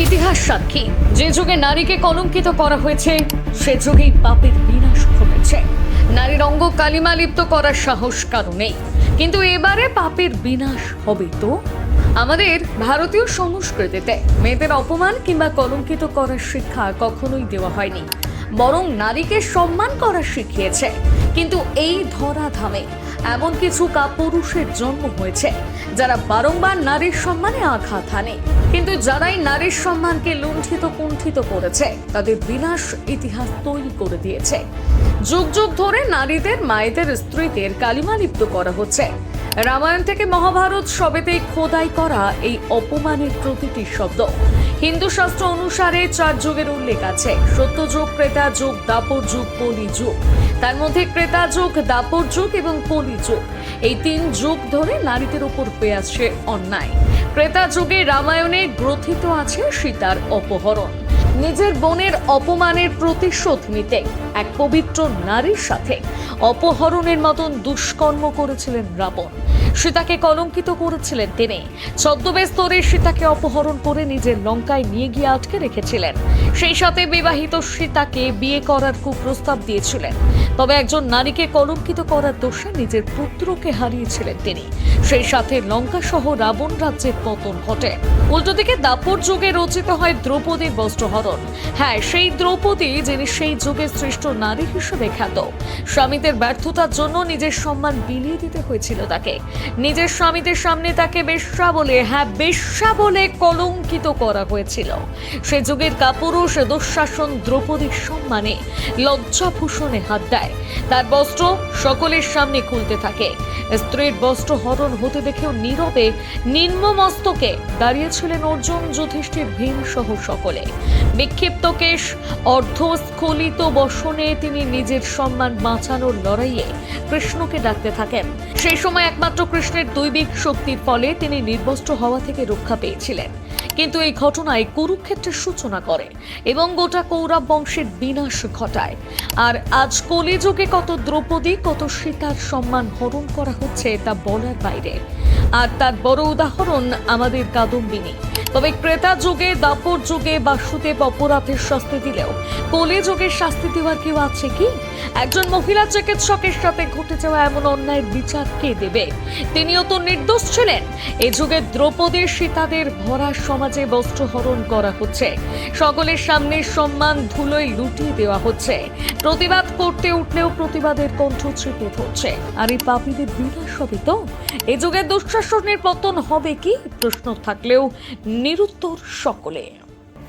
ইতিহাস সাক্ষী, যে যুগে নারীকে কলঙ্কিত করা হয়েছে সে যুগেই পাপের বিনাশ ঘটেছে। নারীর অঙ্গ কালিমা লিপ্ত করার সাহস কারো নেই, কিন্তু এবারে পাপের বিনাশ হবে তো। আমাদের ভারতীয় সংস্কৃতিতে মেয়েদের অপমান কিংবা কলঙ্কিত করার শিক্ষা কখনোই দেওয়া হয়নি, বরং নারীকে সম্মান করা শিখিয়েছে। কিন্তু এই ধরাধামে এমন কিছু কাপুরুষের জন্ম হয়েছে যারা বারংবার নারীর সম্মানে আঘাত হানে, কিন্তু যারাই নারীর সম্মানকে লুণ্ঠিত কুণ্ঠিত করেছে তাদের বিনাশ ইতিহাস তৈরি করে দিয়েছে। যুগ যুগ ধরে নারীদের, মায়েদের, স্ত্রীদের কালিমা লিপ্ত করা হচ্ছে। রামায়ণ থেকে মহাভারত সবেতেই খোদাই করা এই অপমানের প্রতিটি শব্দ। হিন্দু শাস্ত্র অনুসারে 4 যুগের উল্লেখ আছে: সত্য যুগ, ত্রেতা যুগ, দাপর যুগ, কলি যুগ। তার মধ্যে ত্রেতা যুগ, দাপর যুগ এবং কলি যুগ, এই 3 যুগ ধরে নারীদের উপর পেয়ে আসছে অন্যায়। ত্রেতা যুগে রামায়ণে গ্রথিত আছে সীতার অপহরণ। নিজের বোনের অপমানের প্রতিশোধ নিতে এক পবিত্র নারীর সাথে অপহরণের মতন দুষ্কর্ম করেছিলেন রাবণ। সীতাকে কলঙ্কিত করেছিলেন তিনি। ছদ্মবেশ ধরে সীতাকে অপহরণ করে নিজের লঙ্কায় নিয়ে গিয়ে আটকে রেখেছিলেন। সেই সাথে বিবাহিত সীতাকে বিয়ে করার কুপ্রস্তাব দিয়েছিলেন। তবে একজন নারীকে কলঙ্কিত করার দোষে নিজের পুত্রকে হারিয়েছিলেন তিনি। সেই সাথে লঙ্কা সহ রাবণ রাজ্যের পতন ঘটে। উল্টো দিকে দাপর যুগে রচিত হয় দ্রৌপদীর বস্ত্রহরণ। হ্যাঁ, সেই দ্রৌপদী যিনি সেই যুগের শ্রেষ্ঠ নারী হিসেবে খ্যাত। স্বামীদের ব্যর্থতার জন্য নিজের সম্মান বিলিয়ে দিতে হয়েছিল তাকে। নিজের স্বামীদের সামনে তাকে বেশ্যা বলে, হ্যাঁ বেশ্যা বলে কলঙ্কিত করা হয়েছিল। সে যুগের কাপুরুষ দুঃশাসন দ্রৌপদীর সম্মানে লজ্জাভূষণে হাত দেয়। তার বস্ত্র সকলের সামনে খুলতে থাকে। স্ত্রীর বস্ত্র হরণ হতে দেখেও নীরবে নিম্ন মস্তকে দাঁড়িয়েছিলেন অর্জুন, যুধিষ্ঠির, ভীম সহ সকলে। বিক্ষিপ্ত কেশ, অর্ধস্খলিত বসনে তিনি নিজের সম্মান বাঁচানোর লড়াইয়ে কৃষ্ণকে ডাকতে থাকেন। সেই সময় একমাত্র কৃষ্ণের দৈবিক শক্তির ফলে তিনি নির্বস্ত্র হওয়া থেকে রক্ষা পেয়েছিলেন। কিন্তু এই ঘটনায় কুরুক্ষেত্রের সূচনা করে এবং গোটা কৌরব বংশের বিনাশ ঘটায়। আর আজ কলিযুগে কত দ্রৌপদী, কত সীতার সম্মান হরণ করা হচ্ছে তা বলার বাইরে। আর তার বড় উদাহরণ আমাদের কাদম্বিনী। তবে ক্রেতা যুগে, দাপর যুগে বাসুদেব অপরাধের শাস্তি দিলেও কলি যুগের শাস্তি দেওয়ার কেউ আছে কি? একজন মহিলা চিকিৎসকের সাথে ঘটে যাওয়া এমন অন্যায়ের বিচার কে দেবে? তিনিও তো নির্দোষ ছিলেন। এ যুগে দ্রৌপদী, সীতাদের ভরা সমাজে বস্ত্রহরণ করা হচ্ছে। সকলের সামনে সম্মান ধুলোয় লুটিয়ে দেওয়া হচ্ছে। প্রতিবাদ করতে উঠলেও প্রতিবাদের কণ্ঠ চেপে ধরছে। আর এই পাপীদের বিনাশ হবে তো? এ যুগে দুঃশাসনের পতন হবে কি? প্রশ্ন থাকলেও নিরুত্তর সকলে।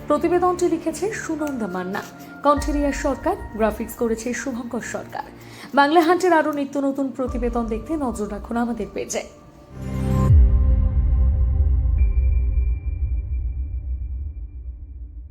প্রতিবেদনটি লিখেছে সুনন্দা মান্না, কণ্ঠে রিয়া সরকার, গ্রাফিক্স করেছে শুভঙ্কর সরকার। বাংলা হান্টের আরও নিত্য নতুন প্রতিবেদন দেখতে নজর রাখুন আমাদের পেজে।